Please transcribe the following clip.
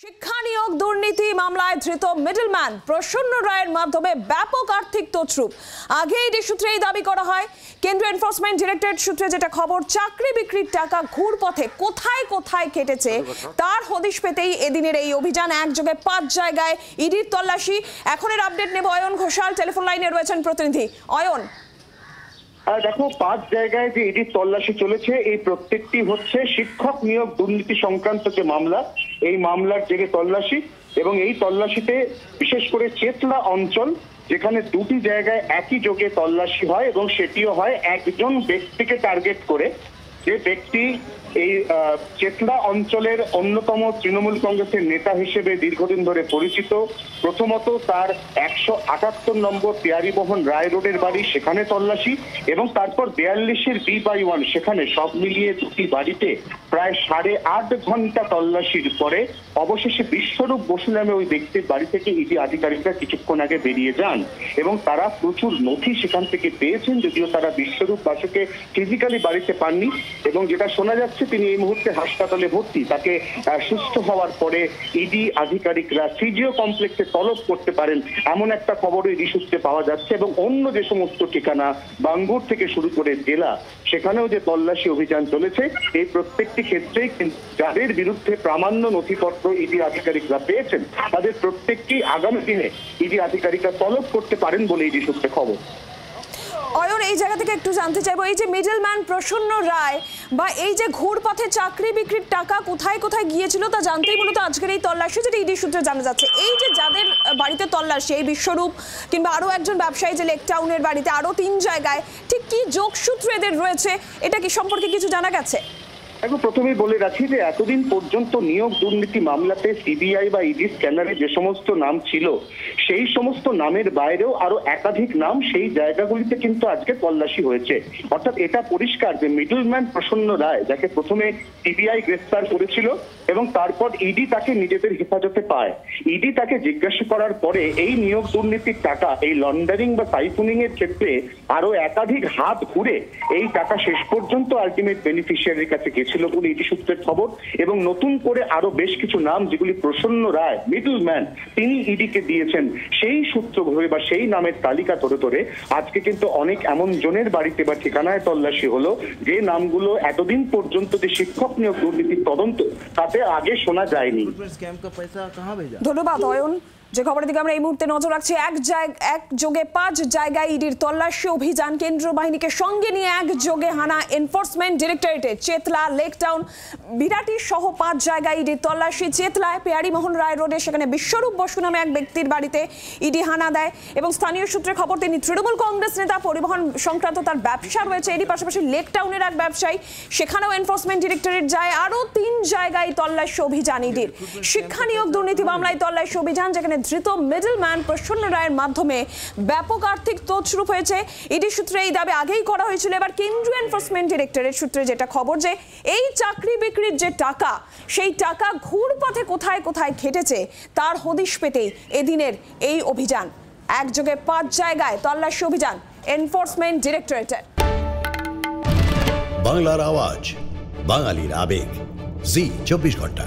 শিক্ষা নিয়োগ দুর্নীতি মামলায় ধৃত মিডলম্যান প্রসন্ন রায়ের মাধ্যমে ব্যাপক আর্থিক তছরূপ। আগে ইডি সূত্রে এই দাবি করা হয়। কেন্দ্রীয় এনফোর্সমেন্ট ডিরেক্টরেট সূত্রে যেটা খবর, চাকরি বিক্রির টাকা ঘুরপথে কোথায় কোথায় কেটেছে তার হদিশ পেতেই এদিনের এই অভিযান। একযোগে 5 জায়গায় ইডির তল্লাশি। এখন এর আপডেট নেব অয়ন ঘোষাল, টেলিফোন লাইনে রয়েছেন প্রতিনিধি অয়ন। দেখো, 5 জায়গায় যে ইডির তল্লাশি চলেছে, এই প্রত্যেকটি হচ্ছে শিক্ষক নিয়োগ দুর্নীতি সংক্রান্ত যে মামলা, এই মামলার জেরে তল্লাশি। এবং এই তল্লাশিতে বিশেষ করে চেতলা অঞ্চল, যেখানে 2টি জায়গায় একই যোগে তল্লাশি হয় এবং সেটিও হয় একজন ব্যক্তিকে টার্গেট করে। যে ব্যক্তি এই চেতলা অঞ্চলের অন্যতম তৃণমূল কংগ্রেসের নেতা হিসেবে দীর্ঘদিন ধরে পরিচিত। প্রথমত তার 178 নম্বর পিয়ারিমোহন রায় রোডের বাড়ি, সেখানে তল্লাশি। এবং তারপর 42-এর B/1, সেখানে সব মিলিয়ে 2টি বাড়িতে প্রায় 8.5 ঘন্টা তল্লাশির পরে অবশেষে বিশ্বরূপ বসু নামে ওই ব্যক্তির বাড়ি থেকে ইডি আধিকারিকরা কিছুক্ষণ আগে বেরিয়ে যান এবং তারা প্রচুর নথি সেখান থেকে পেয়েছেন, যদিও তারা বিশ্বরূপ বাসুকে ফিজিক্যালি বাড়িতে পাননি। এবং যেটা শোনা যাচ্ছে, তিনি এই মুহূর্তে হাসপাতালে ভর্তি। তাকে সুস্থ হওয়ার পরে ইডি আধিকারিকরা সিজিও কমপ্লেক্সে তলব করতে পারেন, এমন একটা খবরও ইডি সূত্রে পাওয়া যাচ্ছে। এবং অন্য যে সমস্ত ঠিকানা, বাঙ্গুর থেকে শুরু করে জেলা, সেখানেও যে তল্লাশি অভিযান চলেছে, এই প্রত্যেকটি ক্ষেত্রেই যাদের বিরুদ্ধে প্রামাণ্য নথিপত্র ইডি আধিকারিকরা পেয়েছেন, তাদের প্রত্যেকটি আগামী দিনে ইডি আধিকারিকরা তলব করতে পারেন বলে ইডি সূত্রে খবর। অয়ন, এই জায়গা থেকে একটু জানতে চাইবো, এই যে মিডলম্যান প্রসন্ন রায় বা এই যে ঘুরপথে চাকরি বিক্রির টাকা কোথায় কোথায় গিয়েছিল তা জানতেই মূলত আজকের এই তল্লাশি, যেটা ইডি সূত্রে জানা যাচ্ছে। এই যে যাদের বাড়িতে তল্লাশি, এই বিশ্বরূপ কিংবা আরো একজন ব্যবসায়ী যে লেক টাউনের বাড়িতে, আরো 3 জায়গায়, ঠিক কি যোগসূত্র এদের রয়েছে, এটা কি সম্পর্কে কিছু জানা গেছে? প্রথমেই বলে রাখি যে এতদিন পর্যন্ত নিয়োগ দুর্নীতি মামলাতে সিবিআই বা ইডি স্ক্যানারে যে সমস্ত নাম ছিল, সেই সমস্ত নামের বাইরেও আরো একাধিক নাম সেই জায়গাগুলিতে কিন্তু আজকে তল্লাশি হয়েছে। অর্থাৎ এটা পরিষ্কার যে মিডলম্যান প্রসন্ন রায়, যাকে প্রথমে সিবিআই গ্রেফতার করেছিল এবং তারপর ইডি তাকে নিজেদের হেফাজতে পায়, ইডি তাকে জিজ্ঞাসা করার পরে এই নিয়োগ দুর্নীতির টাকা, এই লন্ডারিং বা সাইফুনিং এর ক্ষেত্রে আরো একাধিক হাত ঘুরে এই টাকা শেষ পর্যন্ত আলটিমেট বেনিফিশিয়ারির কাছে গেছে ছিল বলে ইডি সূত্রের খবর। এবং নতুন করে আরো বেশ কিছু নাম, যেগুলি প্রসন্ন রায় মিডলম্যান তিনি ইডিকে দিয়েছেন, সেই সূত্র ধরে বা সেই নামের তালিকা ধরে ধরে আজকে কিন্তু অনেক এমন জনের বাড়িতে বা ঠিকানায় তল্লাশি হলো, যে নামগুলো এতদিন পর্যন্ত যে শিক্ষক নিয়োগ দুর্নীতির তদন্ত, তাতে আগে শোনা যায়নি। ধন্যবাদ অয়ন। যে খবরের দিকে আমরা এই মুহূর্তে নজর রাখছি, একযোগে 5 জায়গায় ইডির তল্লাশি অভিযান। কেন্দ্রীয় বাহিনীকে সঙ্গে নিয়ে একযোগে হানা এনফোর্সমেন্ট ডিরেক্টরেটে চেতলা, লেক টাউন, বিরাটি সহ 5 জায়গায় ইডির তল্লাশি। চেতলায় পিয়ারিমোহন রায় রোডে, সেখানে বিশ্বরূপ বসু নামে এক ব্যক্তির বাড়িতে ইডি হানা দেয়। এবং স্থানীয় সূত্রে খবর, তিনি তৃণমূল কংগ্রেস নেতা, পরিবহন সংক্রান্ত তার ব্যবসা রয়েছে। এরই পাশাপাশি লেক টাউনের এক ব্যবসায়ী, সেখানেও এনফোর্সমেন্ট ডিরেক্টরেট যায়। আরও 3 জায়গায় তল্লাশি অভিযান ইডির। শিক্ষা নিয়োগ দুর্নীতি মামলায় তল্লাশি অভিযান, যেখানে ধৃত মিডলম্যান প্রসন্ন রায়ের মাধ্যমে ব্যাপক আর্থিক তছরূপ হয়েছে। ইডি সূত্রে এই দাবি আগেই করা হয়েছিল। এবার কেন্দ্রীয় এনফোর্সমেন্ট ডিরেক্টরেট সূত্রে যেটা খবর, যে এই চাকরি বিক্রির যে টাকা, সেই টাকা ঘুরপথে কোথায় কোথায় খেটেছে তার হদিশ পেতেই এদিনের এই অভিযান। একযোগে 5 জায়গায় তল্লাশি অভিযান এনফোর্সমেন্ট ডিরেক্টরেটের। বাংলার আওয়াজ, বাঙালির আবেগ, জি 24 ঘন্টা।